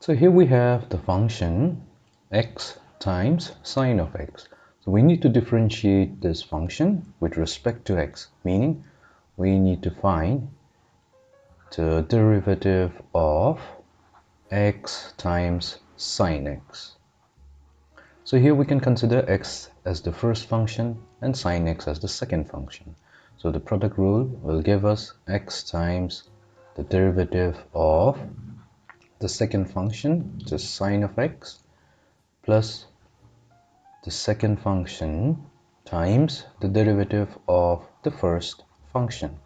So here we have the function x times sine of x. So we need to differentiate this function with respect to x, meaning we need to find the derivative of x times sine x. So here we can consider x as the first function and sine x as the second function. So the product rule will give us x times the derivative of the second function, which is sine of x, plus the second function times the derivative of the first function,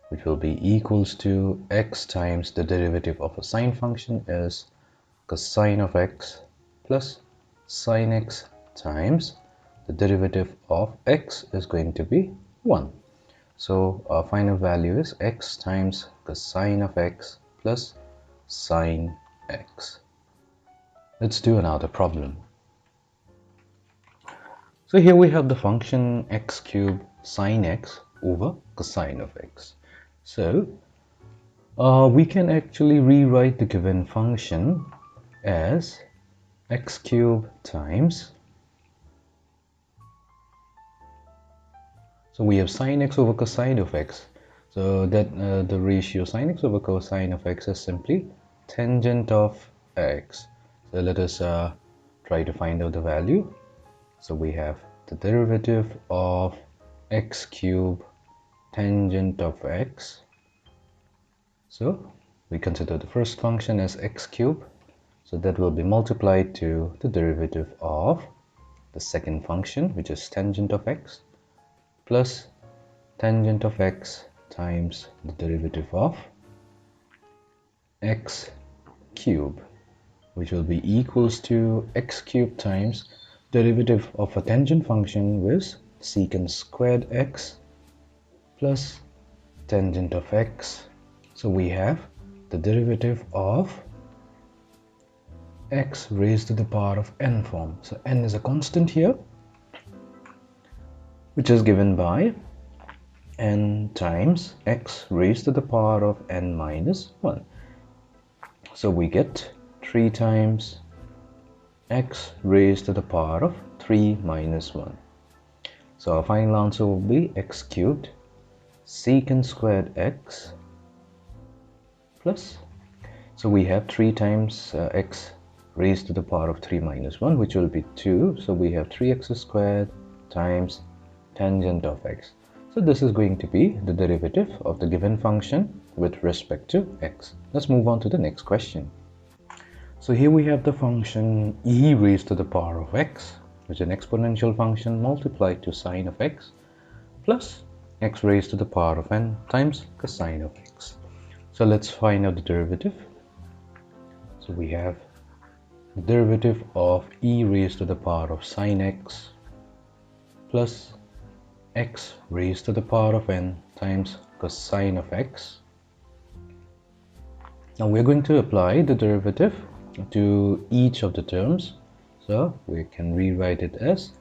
which will be equals to x times the derivative of a sine function is cosine of x plus sine x times the derivative of x is going to be 1. So our final value is x times cosine of x plus sine x. Let's do another problem. So here we have the function x cubed sine x over cosine of x. So we can actually rewrite the given function as x cubed times, so we have sine x over cosine of x, so that the ratio sine x over cosine of x is simply tangent of x. So let us try to find out the value. So we have the derivative of x cubed tangent of x. So we consider the first function as x cubed, so that will be multiplied to the derivative of the second function, which is tangent of x, plus tangent of x times the derivative of x cubed, which will be equals to x cubed times derivative of a tangent function with secant squared x plus tangent of x. So we have the derivative of x raised to the power of n form. So n is a constant here, which is given by n times x raised to the power of n minus 1. So we get 3 times x raised to the power of 3 minus 1. So our final answer will be x cubed secant squared x plus, so we have 3 times x raised to the power of 3 minus 1, which will be 2. So we have 3x squared times tangent of x. So this is going to be the derivative of the given function with respect to x. Let's move on to the next question. So here we have the function e raised to the power of x, which is an exponential function multiplied to sine of x, plus x raised to the power of n times cosine of x. So let's find out the derivative. So we have the derivative of e raised to the power of sine x plus x raised to the power of n times cosine of x. Now we're going to apply the derivative to each of the terms. So we can rewrite it as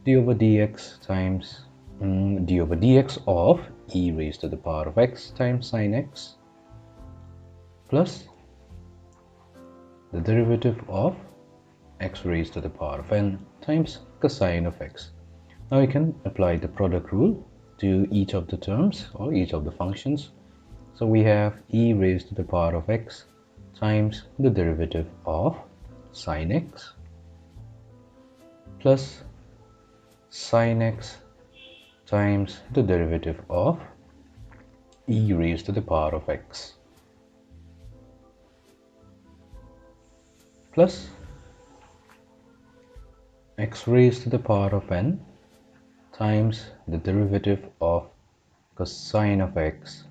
d over dx times d over dx of e raised to the power of x times sine x plus the derivative of x raised to the power of n times cosine of x. Now we can apply the product rule to each of the terms or each of the functions. So we have e raised to the power of x times the derivative of sine x plus sine x times the derivative of e raised to the power of x plus x raised to the power of n times the derivative of cosine of x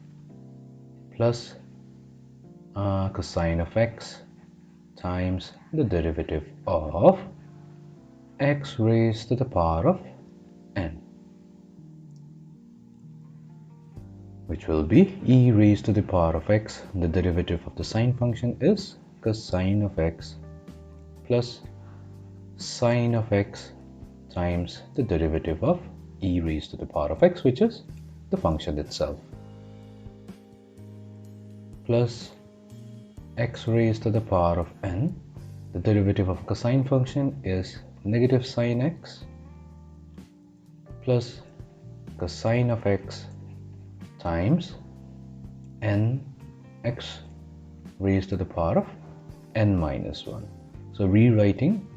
plus cosine of x times the derivative of x raised to the power of n, which will be e raised to the power of x. The derivative of the sine function is cosine of x plus sine of x times the derivative of e raised to the power of x, which is the function itself, plus x raised to the power of n. The derivative of cosine function is negative sine x plus cosine of x times n x raised to the power of n minus 1. So rewriting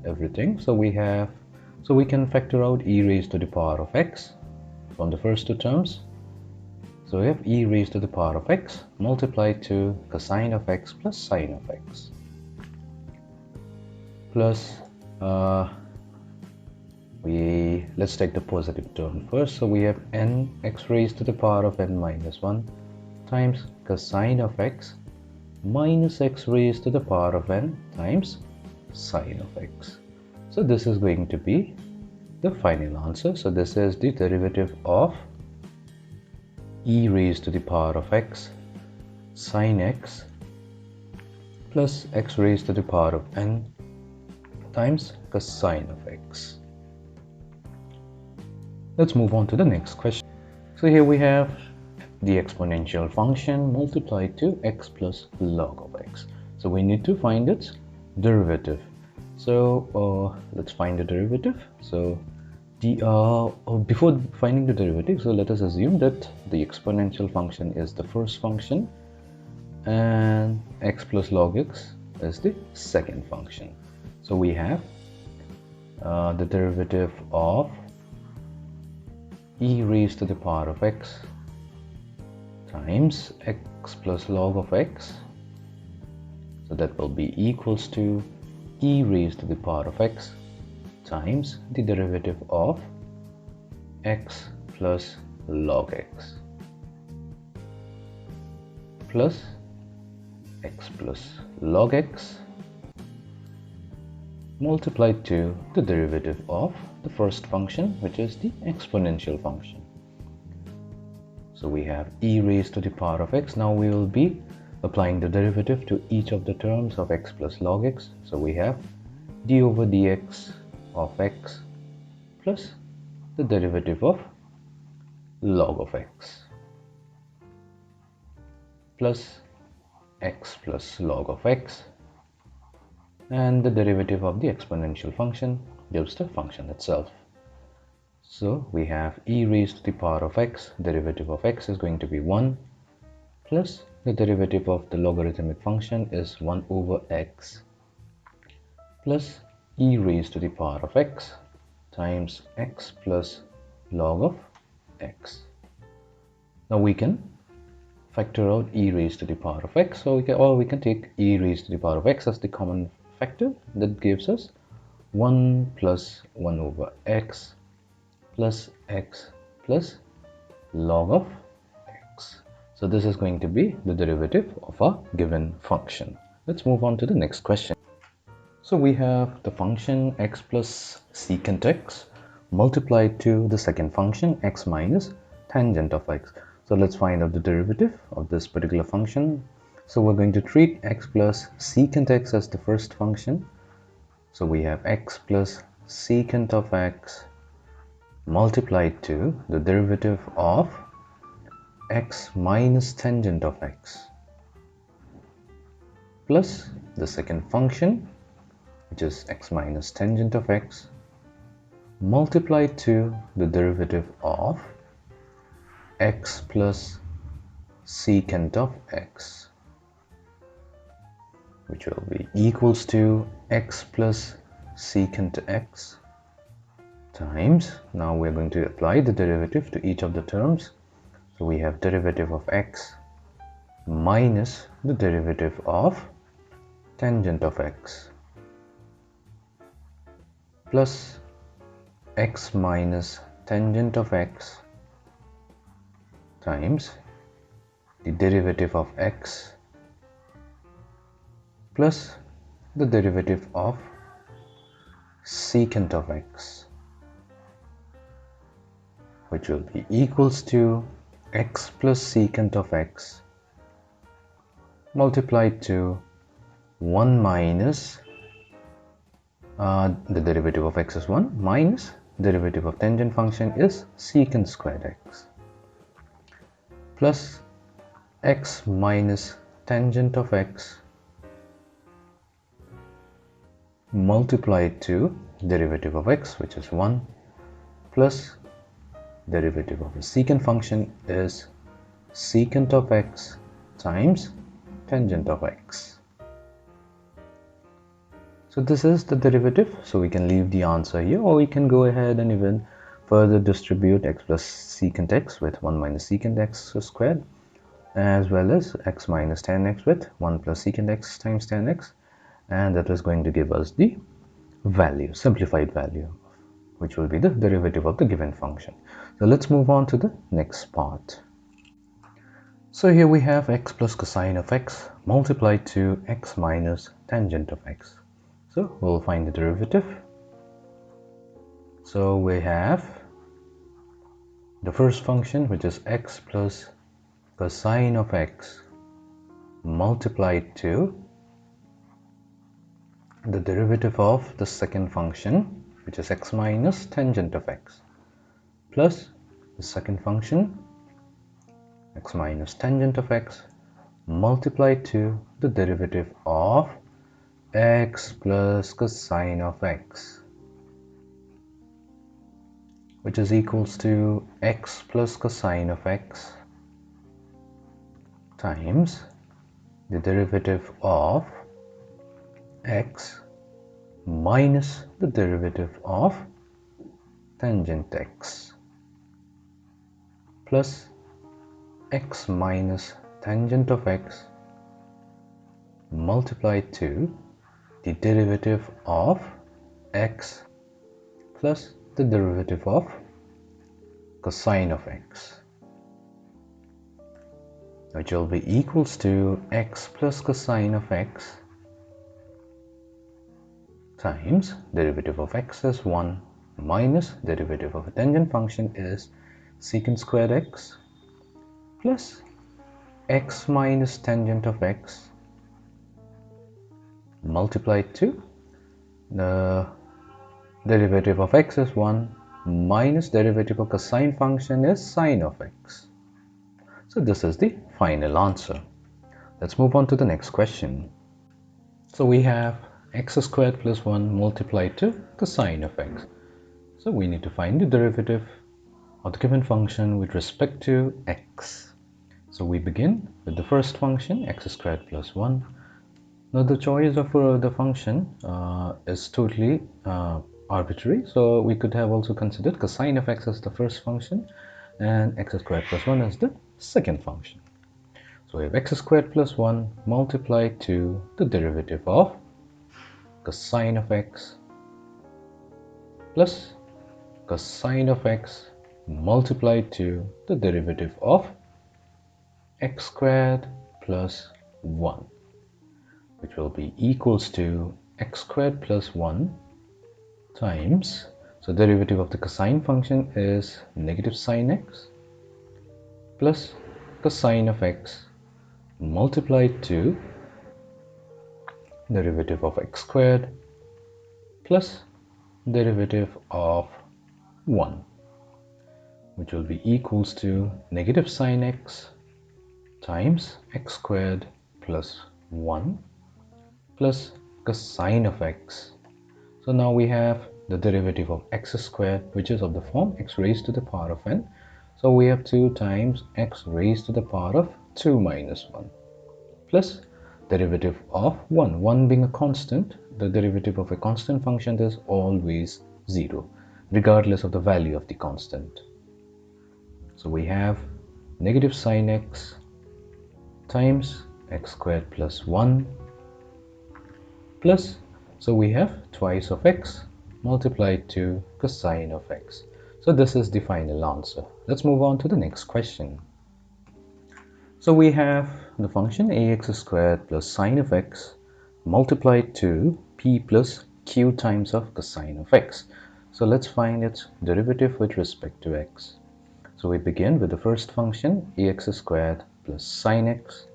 everything, so we can factor out e raised to the power of x from the first two terms. So we have e raised to the power of x multiplied to cosine of x plus sine of x plus let's take the positive term first. So we have n x raised to the power of n minus 1 times cosine of x minus x raised to the power of n times sine of x. So this is going to be the final answer. So this is the derivative of e raised to the power of x sine x plus x raised to the power of n times cosine of x. Let's move on to the next question. So here we have the exponential function multiplied to x plus log of x. So we need to find its derivative. So let's find the derivative. So before finding the derivative, so let us assume that the exponential function is the first function and x plus log x is the second function. So we have the derivative of e raised to the power of x times x plus log of x. So that will be equals to e raised to the power of x times the derivative of x plus log x plus x plus log x multiplied to the derivative of the first function, which is the exponential function. So we have e raised to the power of x. Now we will be applying the derivative to each of the terms of x plus log x. So we have d over dx of x plus the derivative of log of x plus x plus log of x, and the derivative of the exponential function gives the function itself. So we have e raised to the power of x, derivative of x is going to be 1 plus the derivative of the logarithmic function is 1 over x plus e raised to the power of x times x plus log of x. Now we can factor out e raised to the power of x, so we can take e raised to the power of x as the common factor. That gives us 1 plus 1 over x plus x plus log of x. So this is going to be the derivative of a given function. Let's move on to the next question. So we have the function x plus secant x multiplied to the second function x minus tangent of x. So let's find out the derivative of this particular function. So we're going to treat x plus secant x as the first function. So we have x plus secant of x multiplied to the derivative of x minus tangent of x plus the second function, which is x minus tangent of x, multiplied to the derivative of x plus secant of x, which will be equals to x plus secant x times, now we're going to apply the derivative to each of the terms. So we have derivative of x minus the derivative of tangent of x plus x minus tangent of x times the derivative of x plus the derivative of secant of x, which will be equals to x plus secant of x multiplied to 1 minus the derivative of x is 1 minus derivative of tangent function is secant squared x plus x minus tangent of x multiplied to derivative of x, which is 1, plus derivative of the secant function is secant of x times tangent of x. So this is the derivative, so we can leave the answer here, or we can go ahead and even further distribute x plus secant x with 1 minus secant x squared, as well as x minus tan x with 1 plus secant x times tan x, and that is going to give us the value, simplified value, which will be the derivative of the given function. So let's move on to the next part. So here we have x plus cosine of x multiplied to x minus tangent of x. So we'll find the derivative. So we have the first function, which is x plus cosine of x multiplied to the derivative of the second function, which is x minus tangent of x, plus the second function, x minus tangent of x multiplied to the derivative of x plus cosine of x, which is equals to x plus cosine of x times the derivative of x minus the derivative of tangent x, plus x minus tangent of x multiplied to the derivative of x plus the derivative of cosine of x, which will be equals to x plus cosine of x times derivative of x is 1 minus derivative of a tangent function is secant squared x plus x minus tangent of x multiplied to the derivative of x is 1 minus derivative of cosine function is sine of x. So this is the final answer. Let's move on to the next question. So we have x squared plus 1 multiplied to cosine of x. So we need to find the derivative of the given function with respect to x. So we begin with the first function, x squared plus 1. Now the choice of the function is totally arbitrary, so we could have also considered cosine of x as the first function and x squared plus 1 as the second function. So we have x squared plus 1 multiplied to the derivative of cosine of x plus cosine of x multiplied to the derivative of x squared plus 1, which will be equals to x squared plus 1 times, so derivative of the cosine function is negative sine x plus cosine of x multiplied to derivative of x squared plus derivative of 1, which will be equals to negative sine x times x squared plus 1 plus cosine of x. So now we have the derivative of x squared, which is of the form x raised to the power of n. So we have 2 times x raised to the power of 2 minus 1 plus derivative of 1. 1 being a constant, the derivative of a constant function is always 0, regardless of the value of the constant. So we have negative sine x times x squared plus 1 plus, so we have twice of x multiplied to cosine of x. So this is the final answer. Let's move on to the next question. So we have the function ax squared plus sine of x multiplied to p plus q times of cosine of x. So let's find its derivative with respect to x. So we begin with the first function ax squared plus sine x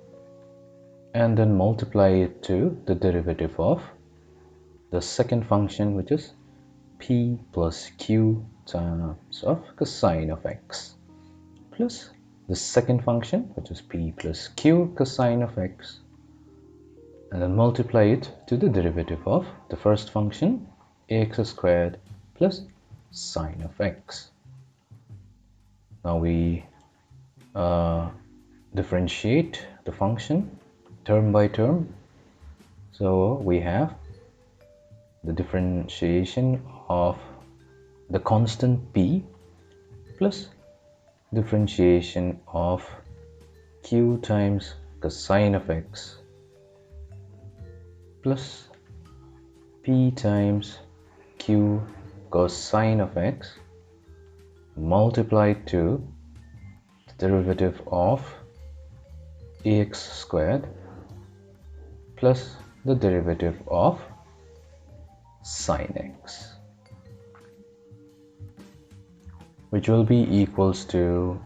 and then multiply it to the derivative of the second function, which is p plus q times of cosine of x, plus the second function, which is p plus q cosine of x, and then multiply it to the derivative of the first function, ax squared plus sine of x. Now we differentiate the function term by term. So we have the differentiation of the constant p plus differentiation of q times cosine of x plus p times q cosine of x multiplied to the derivative of ax squared plus the derivative of sine x, which will be equals to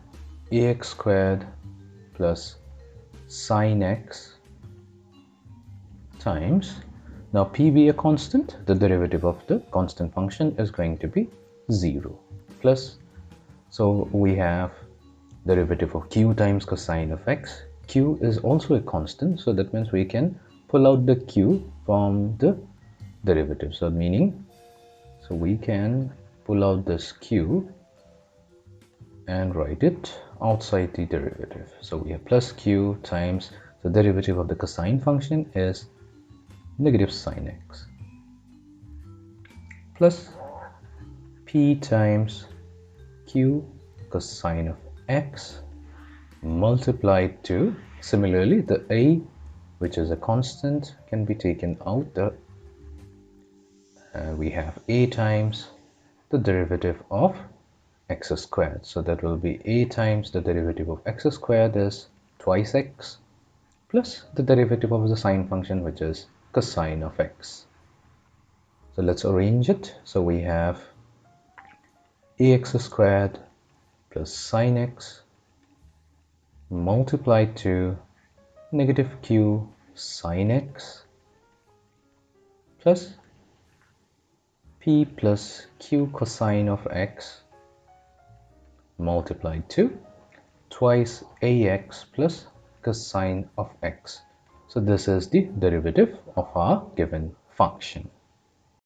ax squared plus sine x times, now p be a constant, the derivative of the constant function is going to be 0, plus, so we have derivative of q times cosine of x. Q is also a constant, so that means we can pull out the q from the derivative, so meaning, so we can pull out this q and write it outside the derivative. So we have plus q times the derivative of the cosine function is negative sine x plus p times q cosine of x multiplied to, similarly the a, which is a constant, can be taken out. We have a times the derivative of x squared, so that will be a times the derivative of x squared is twice x plus the derivative of the sine function, which is cosine of x. So let's arrange it. So we have ax squared plus sine x multiplied to negative q sine x plus p plus q cosine of x multiplied to twice ax plus cosine of x. So this is the derivative of our given function.